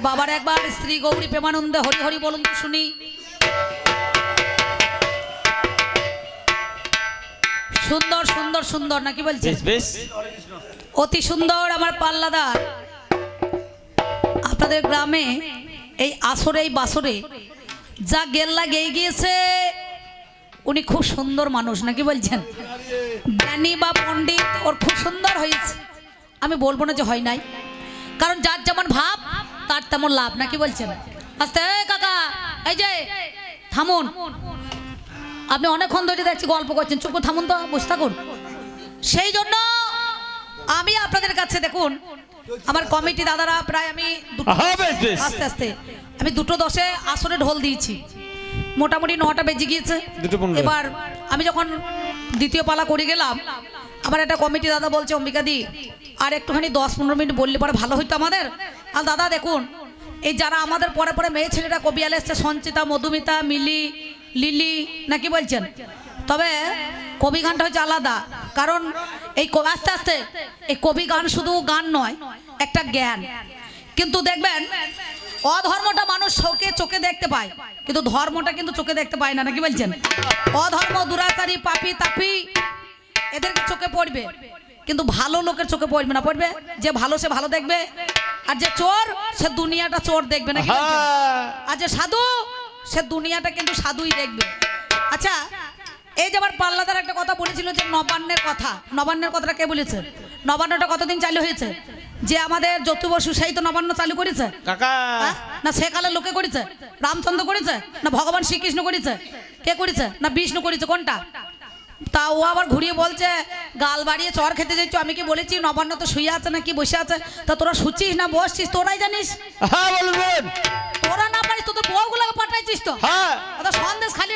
বাবার একবার শ্রী গৌরী প্রেমানন্দে হরি হরি বলুন তো শুনি। সুন্দর সুন্দর সুন্দর নাকি বলছেন? অতি সুন্দর আমার পাল্লাদার। আপনাদের গ্রামে এই আসরে এই বাসরে যা গেল্লা গেয়ে গিয়েছে উনি খুব সুন্দর মানুষ নাকি বলছেন? জ্ঞানী বা পণ্ডিত ওর খুব সুন্দর হয়েছে, আমি বলবো না যে হয় নাই, কারণ যার যেমন ভাব তার তেমন লাভ নাকি বলছেন? আস্তে কাকা, এই যে থামুন, আপনি অনেকক্ষণ ধরে দেখছি গল্প করছেন, চুপ করে থামুন তো, বসে থাকুন। সেই জন্য আমি আপনাদের কাছে দেখুন আমার কমিটি দাদারা প্রায় আমি আস্তে আস্তে আমি 2:10 আসরে ঢোল দিয়েছি, মোটামুটি 9টা বেজে গিয়েছে। এবার আমি যখন দ্বিতীয় পালা করে গেলাম, আমার একটা কমিটি দাদা বলছে অম্বিকাদি আর একটুখানি 10-15 মিনিট বললে পরে ভালো হইতো আমাদের। আর দাদা দেখুন এই যারা আমাদের পরে পরে মেয়ে ছেলেরা কবিয়াল এসছে, সঞ্চিতা, মধুমিতা, মিলি, লিলি নাকি বলছেন, তবে কবি গানটা হচ্ছে আলাদা, কারণ এই আস্তে আস্তে এই কবি গান শুধু গান নয়, একটা জ্ঞান। কিন্তু দেখবেন অধর্মটা মানুষ চোখে দেখতে পায়, কিন্তু ধর্মটা কিন্তু চোখে দেখতে পায় না নাকি বলছেন? অধর্ম, দুরাচারী, পাপী তাপী এদেরকে চোখে পড়বে, কিন্তু ভালো লোকের চোখে পড়বে না। পড়বে যে ভালো সে ভালো দেখবে, আর যে চোর সে দুনিয়াটা চোর দেখবে নাকি বলছেন? আর যে সাধু সে দুনিয়াটা কিন্তু সাধুই দেখবে। আচ্ছা, এই যে আমার পাল্লাদার একটা কথা বলেছিল যে নবান্নের কথা, নবান্নের কথাটা কে বলেছে? নবান্নটা কতদিন চালু হয়েছে? যে আমাদের জ্যোতি বসু সেই তো নবান্ন চালু করেছে না? সেকালের লোকে করেছে? রামচন্দ্র করেছে না ভগবান শ্রীকৃষ্ণ করেছে? কে করেছে? না বিষ্ণু করেছে? কোনটা? তা ও আবার ঘুরিয়ে বলছে গাল বাড়িয়ে চর খেতে যাচ্ছ। আমি কি বলেছি নবান্ন তো শুয়ে আছে না কি বসে আছে? তা তোরা শুচ্ছিস না বসছিস তোরাই জানিস। তোরা না পারিস তো তোর বউগুলোকে পাঠাইছিস তো। সন্দেশ খালি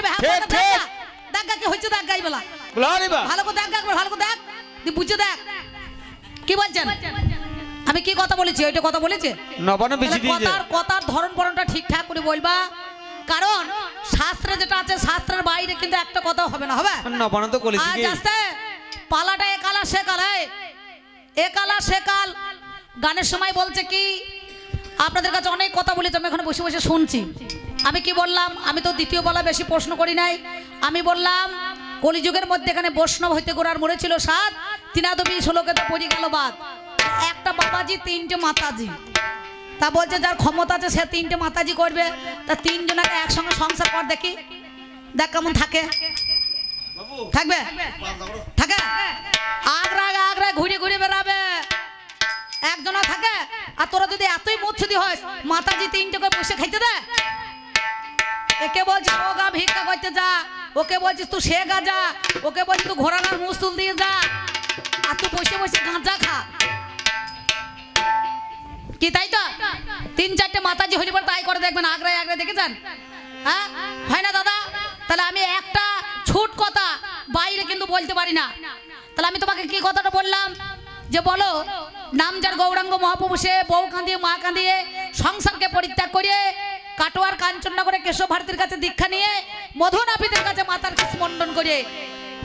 দেখা কি হচ্ছে, দেখ গাই বেলা ভালো করে দেখ, ভালো করে দেখ, তুই বুঝে দেখ কি বলছেন। আমি কি কথা বলেছি? ওইটা কথা বলেছে। কথার ধরন বরণটা ঠিকঠাক করে বলবা, কারণ শাস্ত্রে যেটা আছে শাস্ত্রের বাইরে কিন্তু একটা কথা হবে না। হবে আজ আসতে পালাটা একালা সেকাল, একালা সেকাল। গানের সময় বলছে কি আপনাদের কাছে অনেক কথা বলেছি, আমি এখানে বসে বসে শুনছি। আমি কি বললাম? আমি তো দ্বিতীয় পালা বেশি প্রশ্ন করি নাই। আমি বললাম কলিযুগের মধ্যে এখানে বৈষ্ণব হইতে গোড়ার মরেছিল 7, 3 শ্লোকে তো পড়ে গেল বাদ। একটা বাবাজি 3টে মাতাজি, তা বলছে যার ক্ষমতা আছে সে 3টে মাতাজি করবে। তা 3 জনকে একসঙ্গে সংসার কর দেখি, দেখ কেমন থাকে। থাকবে? থাকে? আগ্রা ঘুরে ঘুরে বেড়াবে, একজনা থাকে। আর তোরা যদি এতই মুচ্ছুদি হয় মাতাজি 3টে করে বসে খাইতে দে। একে বলছে ও গা ভিক্ষা করতে যা, ওকে বলছিস তুই সে গা যা, ওকে বলছিস তুই ঘোড়ানার মুস্তুল দিয়ে যা, আর তুই বসে বসে গাঁজা খা। কি তাই তো? 3-4টে মাতাজি হইলে পরে তাই করে দেখবেন। আগ্রায় দেখেছেন? হ্যাঁ হয় না দাদা? তাহলে আমি একটা ছুট কথা বাইরে কিন্তু বলতে পারি না। তাহলে আমি তোমাকে কি কথাটা বললাম যে বলো নাম যার গৌরাঙ্গ মহাপ্রভু সে বউ কাঁদিয়ে মা কাঁদিয়ে সংসারকে পরিত্যাগ করে কাটোয়ার কাঞ্চননগরে কেশব ভারতীর কাছে দীক্ষা নিয়ে মধুনাপিতের কাছে মাতার স্মরণ করে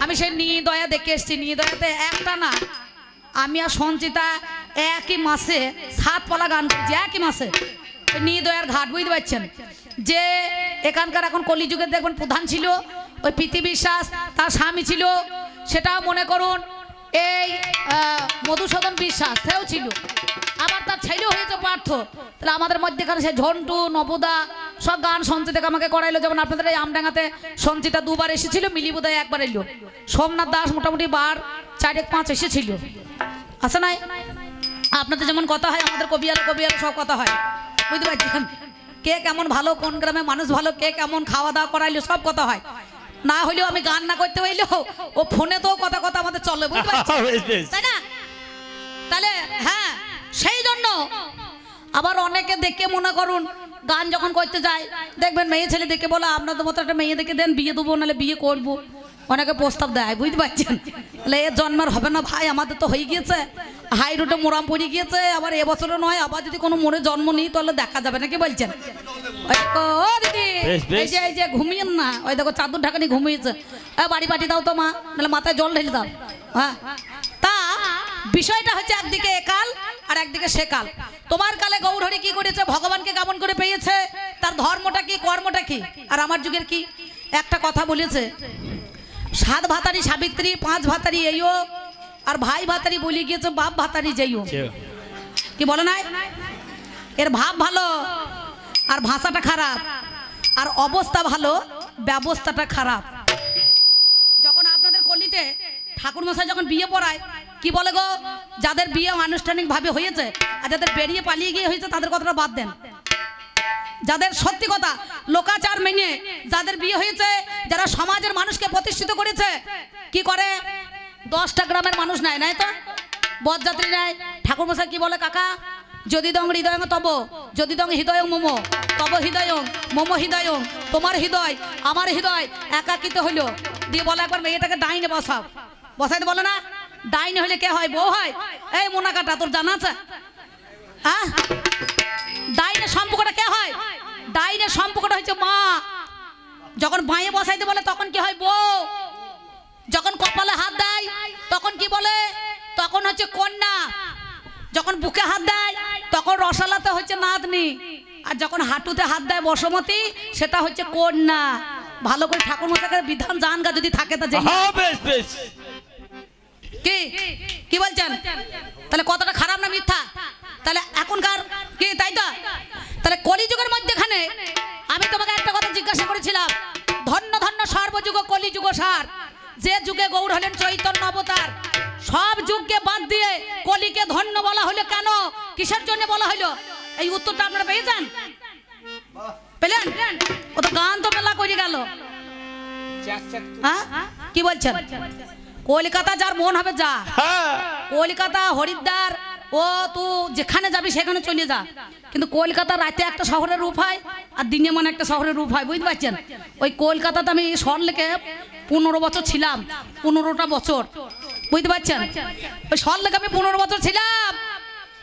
আমি সেই নিদয়া দেখে এসেছি। নিদয়াতে একটা না, আমি আর সঞ্চিতা একই মাসে 7 পালা গান করছি, একই মাসে নিদয়ার ঘাট। বুঝতে পারছেন? যে এখানকার এখন কলিযুগের দেখবেন প্রধান ছিল ওই প্রীতি বিশ্বাস, তার স্বামী ছিল সেটা মনে করুন এই মধুসূদন বিশ্বাস, সেও ছিল। আবার তার ছেলেও হয়েছে পার্থ। তাহলে আমাদের মধ্যেখানে সে ঝন্টু, নবদা সব গান সঞ্চিতাকে আমাকে করাইলো। যেমন আপনাদের এই আমডাঙ্গাতে সঞ্চিতা 2বার এসেছিল, মিলি বোধহয় 1বার এলো, সোমনাথ দাস মোটামুটি 4-5 এসেছিল। আছে নাই? আপনাদের যেমন কথা হয় আমাদের কবিয়ালে সব কথা হয়। বুঝতে পারছেন? কে কেমন ভালো, কোন গ্রামে মানুষ ভালো, কে কেমন খাওয়া দাওয়া করাইলো সব কথা হয়। না হইলেও আমি গান না করতে হইলেও ও ফোনে তো কথা আমাদের চলে। বুঝতে পারছেন তাই না? তাহলে হ্যাঁ, সেই জন্য আবার অনেকে দেখে মনে করুন গান যখন করতে যায় দেখবেন মেয়ে ছেলে দেখে বলে আপনাদের মতো একটা মেয়ে দেখে দেন, বিয়ে দেবো নাহলে বিয়ে করবো। অনেকে প্রস্তাব দেয়। বুঝতে পারছেন? তাহলে এর জন্মের হবে না ভাই, আমাদের তো হয়ে গিয়েছে, হাই রোডে মোরাম পড়ে গিয়েছে, আবার এবছরও নয়, আবার যদি কোনো মোড়ে জন্ম নিই তাহলে দেখা যাবে নাকি বলছেন? দিদি এই যে ঘুমিয়েন না, ওই দেখো চাদর ঢাকানি ঘুমিয়েছে, বাড়ি পাঠিয়ে দাও তো মা, নাহলে মাথায় জল ঢেলে দাও। হ্যাঁ, তা বিষয়টা হচ্ছে একদিকে একাল আর একদিকে সেকাল। তোমার কালে গৌরহরি কি করেছে, ভগবানকে কেমন করে পেয়েছে, তার ধর্মটা কি, কর্মটা কি। আর আমার যুগের কি একটা কথা বলেছে, 7 ভাতারি সাবিত্রী, 5 ভাতারি এইও, আর ভাই ভাতারি বলে গিয়েছে বাপ ভাতারি যাইও। কি বলে নাই, এর ভাব ভালো আর ভাষাটা খারাপ, আর অবস্থা ভালো ব্যবস্থাটা খারাপ। যখন আপনাদের কলিতে ঠাকুর মশাই যখন বিয়ে পড়ায় কি বলে গো, যাদের বিয়ে আনুষ্ঠানিক ভাবে হয়েছে আর যাদের বেরিয়ে পালিয়ে গিয়ে হয়েছে তাদের কথাটা বাদ দেন। যাদের সত্যি কথা লোকাচার মেনে যাদের বিয়ে হয়েছে, যারা সমাজের মানুষকে প্রতিষ্ঠিত করেছে, কি করে 10টা গ্রামের মানুষ নেয়, নাই তো বরযাত্রী নেয়। ঠাকুর মশাই কি বলে, কাকা যদি দং হৃদয়ং তব, যদি দং হৃদয়ং মম, তব হৃদয়ং মম হৃদয়ং, তোমার হৃদয় আমার হৃদয় একাকিত হইল। দিয়ে বলে একবার মেয়েটাকে ডাইনে বসাও, বসাইতে বলে না, ডাইনে হলে কে হয়, বউ হয়। এই মোনা কাটা তোর জানা আছে, হ্যাঁ ডাইনে সম্পর্কটা কে হয়, ডাইনে সম্পর্কটা হচ্ছে মা। যখন বাঁয়ে বসাইতে বলে তখন কি হয়, বউ। যখন কপালে হাত দেয় তখন কি বলে, তখন হচ্ছে কন্যা। যখন বুকে হাত দেয় তখন রসালাতে হচ্ছে নাতনি, আর যখন হাঁটুতে হাত দেয় বসমতী, সেটা হচ্ছে কন্যা। ভালো করে ঠাকুর মশাইকে বিধান জানগা যদি থাকে তা কি কি বলছেন, তাহলে কতটা খারাপ না মিথ্যা। তাহলে এখনকার কি, তাই তো। তাহলে কলিযুগের মধ্যেখানে আমি তোমাকে একটা কথা জিজ্ঞাসা করেছিলাম, ধন্য ধন্য সর্বযুগ কলিযুগ সার, যে যুগে গৌর হলেন চৈতন্য অবতার, সব যুগকে বাদ দিয়ে কলিকে ধন্য বলা হলো কেন, কিসের জন্য বলা হলো, এই উত্তরটা আপনারা পেয়েছেন, পেলেন? ও তো গান তো মেলা করে গেল। হ্যাঁ কি বলছেন, কলকাতা যার মন হবে যা, কলকাতা হরিদ্বার ও তুই যেখানে যাবি সেখানে চলে যা, কিন্তু কলকাতা রাতে একটা শহরের রূপ হয় আর দিনে মানে একটা শহরের রূপ হয়, বুঝতে পারছেন। ওই কলকাতাতে আমি সরলেকে 15 বছর ছিলাম, 15টা বছর, বুঝতে পারছেন। ওই সরলেকে আমি 15 বছর ছিলাম।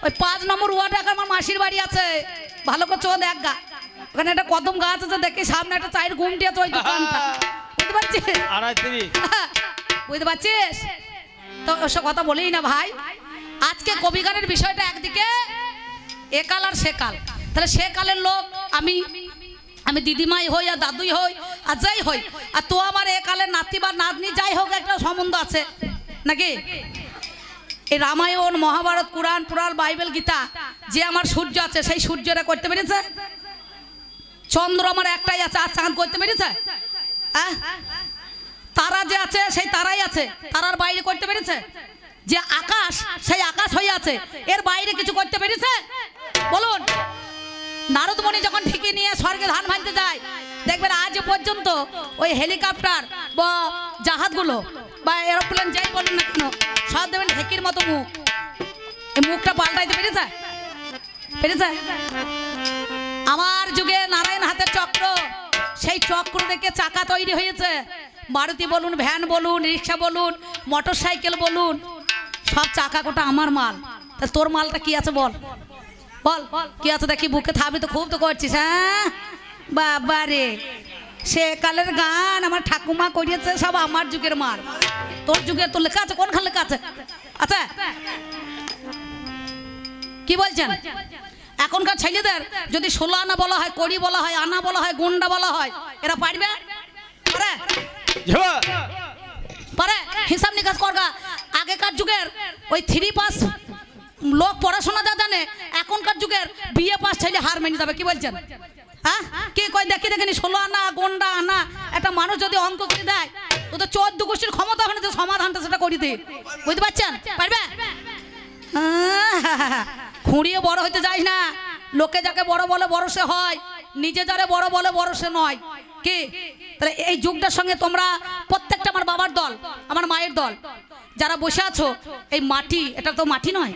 ওই 5 নম্বর ওয়ার্ডে আমার মাসির বাড়ি আছে, ভালো করে চোখ দেখ গা, ওখানে একটা কদম গাছ আছে, দেখি সামনে একটা চায়ের গুমটি আছে, ওই দোকানটা, বুঝতে পারছিস, বুঝতে পারছিস তো। ওসব কথা বলেই না ভাই। আজকে কবিগানের বিষয়টা একদিকে একাল আর সেকাল, তাহলে সেকালের লোক আমি আমি দিদিমাই হই আর দাদুই হই আর যাই হই, আর তো আমার একালের নাতি বা নাতনি যাই হোক একটা সম্বন্ধ আছে নাকি। এই রামায়ণ মহাভারত কুরআন পুরাণ বাইবেল গীতা যে আমার সূর্য আছে, সেই সূর্যরা করতে পেরেছে, চন্দ্র আমার একটাই আছে, আর চাঁদ করতে পেরেছে, তারা যে আছে সেই তারাই আছে, তারার বাইরে করতে পেরেছে, যে আকাশ সেই আকাশ হয়ে আছে, এর বাইরে কিছু করতে পেরেছে বলুন। নারদমণি যখন ঢেকে নিয়ে স্বর্গে ধান ভাঙতে যায়, দেখবেন আজ পর্যন্ত ওই হেলিকপ্টার বা জাহাজগুলো বা এরোপ্লেন যাই বলুন না কেন, সব দেখবেন ঢেকির মতো মুখ, এই মুখটা পাল্টাইতে পেরেছে, পেরেছে। আমার যুগে নারায়ণ হাতের চক্র, সেই চক্র দেখে চাকা তৈরি হয়েছে, মারুতি বলুন, ভ্যান বলুন, রিক্সা বলুন, মোটর সাইকেল বলুন, সব চাকা কোটা আমার মাল। তা তোর মালটা কি আছে বল, বল কি আছে দেখি, বুকে থাবি তো খুব তো করছিস। হ্যাঁ বাবা রে, সে কালের গান আমার ঠাকুমা করিয়েছে, সব আমার যুগের মাল। তোর যুগের তোর লেখা আছে, কোনখান লেখা আছে? আচ্ছা কি বলছেন, এখনকার ছেলেদের যদি 16 আনা বলা হয়, কড়ি বলা হয়, আনা বলা হয়, গুন্ডা বলা হয়, এরা পারবে? পারে? হিসাব নিকাশ করগা। আগেকার যুগের ওই 3 পাস লোক পড়াশোনা যা জানে, এখনকার যুগের বিএ পাস ছেলে হার মেনে যাবে। কি বলছেন? হ্যাঁ কে কয় দেখি দেখেনি 16 আনা গুন্ডা আনা, একটা মানুষ যদি অঙ্ক করে দেয় তো তো 14 গোষ্ঠীর ক্ষমতা ওখানে যে সমাধানটা সেটা করে দে, বুঝতে পারছেন? পারবে? খুঁড়িয়ে বড় হইতে যাই না, লোকে যাকে বড় বলে বড় সে হয়, নিজে যারে বড় বলে বড় সে নয়। কি তাহলে এই যুগটার সঙ্গে তোমরা প্রত্যেকটা, আমার বাবার দল, আমার মায়ের দল, যারা বসে আছো, এই মাটি, এটা তো মাটি নয়,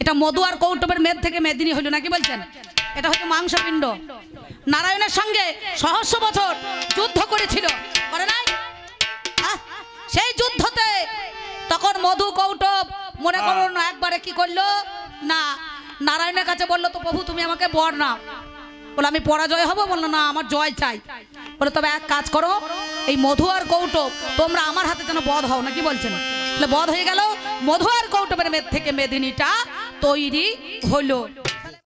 এটা মধু আর কৌটবের মেদ থেকে মেদিনী হইল নাকি বলছেন, এটা হচ্ছে মাংসপিণ্ড। নারায়ণের সঙ্গে সহস্র বছর যুদ্ধ করেছিল, করে নাই? সেই যুদ্ধতে তখন মধু কৌটব মনে করো না একবারে কি করলো না, নারায়ণের কাছে বললো তো প্রভু তুমি আমাকে বর নাও, বলে আমি পরাজয় হবো, বললো না আমার জয় চাই, বলে তবে এক কাজ করো, এই মধু আর কৌটব তোমরা আমার হাতে যেন বধ হও, নাকি বলছেন? বধ হয়ে গেল, মধু আর কৌটবের মেদ থেকে মেদিনীটা তৈরি হলো।